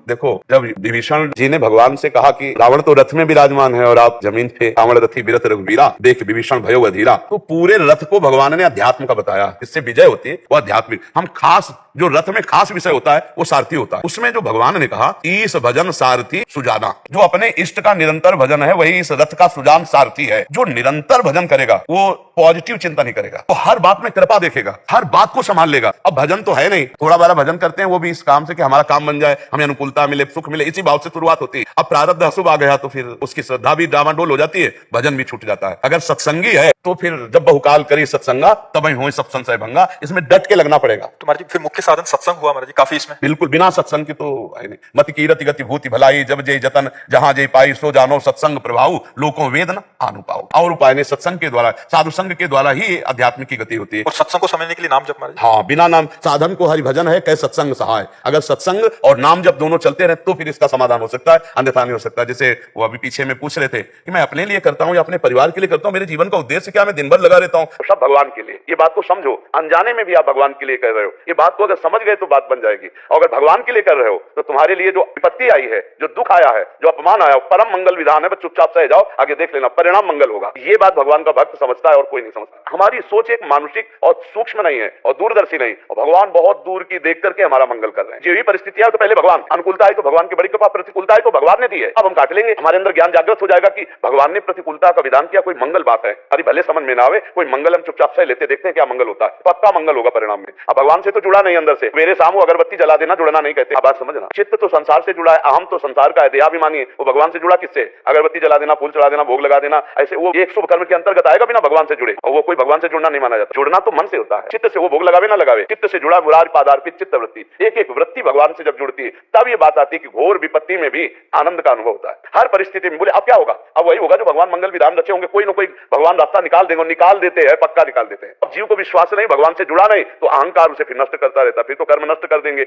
देखो, जब विभीषण जी ने भगवान से कहा कि रावण तो रथ में विराजमान है और आप जमीन पे, रावण रथी विरत रघुवीरा, देख विभीषण भयो अधीरा, तो पूरे रथ को भगवान ने अध्यात्म का बताया। इससे विजय होती है वो आध्यात्मिक। हम खास जो रथ में खास विषय होता है वो सारथी होता है। उसमें जो भगवान ने कहा ईश भजन सारथी सुजाना, जो अपने इष्ट का निरंतर भजन है वही इस रथ का सुजान सारथी है। जो निरंतर भजन करेगा वो पॉजिटिव चिंता नहीं करेगा, वो हर बात में कृपा देखेगा, हर बात को संभाल लेगा। अब भजन तो है नहीं, थोड़ा बड़ा भजन करते हैं वो भी इस काम से कि हमारा काम बन जाए, हमें अनुकूलता मिले, सुख मिले, इसी भाव से शुरुआत होती है। अब प्रारब्ध अशुभ आ गया तो फिर उसकी श्रद्धा भी डामाडोल हो जाती है, भजन भी छूट जाता है। अगर सत्संगी है तो फिर जब बहुकाल करी सत्संगा तब हो सब संशय भंगा, इसमें डट के लगना पड़ेगा। तो महाराज जी फिर मुख्य साधन सत्संग हुआ महाराज जी काफी इसमें। बिल्कुल, बिना सत्संग की तो है नहीं। मत कीरति गति भूति भलाई, जब जय जतन जहां जय पाई, सो जानो सत्संग प्रभाव, लोकों वेद न आनु पाओ। और उपाय ने सत्संग के द्वारा, साधु संग के द्वारा ही अध्यात्म की गति होती है। और सत्संग को समझने के लिए नाम जप महाराज। हाँ, बिना नाम साधन को हरि भजन है, कै सत्संग सहाय। अगर सत्संग और नाम जब दोनों चलते रहे तो फिर इसका समाधान हो सकता है, अन्यथा नहीं हो सकता। जैसे वो अभी पीछे में पूछ रहे थे कि मैं अपने लिए करता हूँ या अपने परिवार के लिए करता हूँ, मेरे जीवन का उद्देश्य क्या, मैं दिन भर लगा रहता हूँ, सब भगवान के लिए। ये बात को समझो, अनजाने में भी आप भगवान के लिए कर रहे हो। ये बात को अगर समझ गए तो बात बन जाएगी। और अगर भगवान के लिए कर रहे हो तो तुम्हारे लिए जो विपत्ति आई है, जो दुख आया है, जो अपमान आया, परम मंगल विधान है, बस चुपचाप सह जाओ, आगे देख लेना, परिणाम मंगल होगा। ये बात भगवान का भक्त समझता है और कोई नहीं समझता। हमारी सोच एक मानुषिक और सूक्ष्म नहीं है और दूरदर्शी नहीं, और भगवान बहुत दूर की देख करके हमारा मंगल कर रहे हैं। जो भी परिस्थितियां है तो पहले भगवान, अनुकूलता है तो भगवान की बड़ी कृपा, प्रतिकूलता है तो भगवान ने दी है, अब हम काट लेंगे। हमारे अंदर ज्ञान जागृत हो जाएगा कि भगवान ने प्रतिकूलता का विधान किया, कोई मंगल बात है। अरे भले समझ में ना आवे, कोई मंगल हम चुपचाप सह लेते, देखते हैं क्या मंगल होता है, पक्का मंगल होगा परिणाम में। अब भगवान से तो जुड़ा नहीं अंदर से, मेरे सामू अगरबत्ती जला देना जुड़ना नहीं कहते। अब बात समझना, चित्त तो संसार से जुड़ा है, अहम तो संसार का है, देहाभिमानी है। वो भगवान से जुड़ा किससे? अगरबत्ती जला देना, फूल चढ़ा देना, भोग लगा देना, ऐसे वो एक शुभ कर्म के अंतर्गत आएगा बिना भगवान से जुड़े, और वो कोई भगवान से जुड़ना नहीं माना जाता। जुड़ना तो मन से होता है, चित्त से। वो भोग लगावे ना लगावे, चित्त से जुड़ा मुरार पादार्पित चित्त वृत्ति, एक एक वृत्ति भगवान से जब जुड़ती है तब ये बात आती है कि घोर विपत्ति में भी आनंद का अनुभव होता है। हर परिस्थिति में बोले अब क्या होगा, अब वही होगा जो भगवान मंगल विधान रचे होंगे। कोई ना कोई भगवान रास्ता निकाल देंगे, निकाल देते हैं, पक्का निकाल देते हैं। अब जीव को विश्वास नहीं, भगवान से जुड़ा नहीं, तो अहंकार उसे फिर नष्ट करता रहता, फिर तो कर्म नष्ट कर देंगे।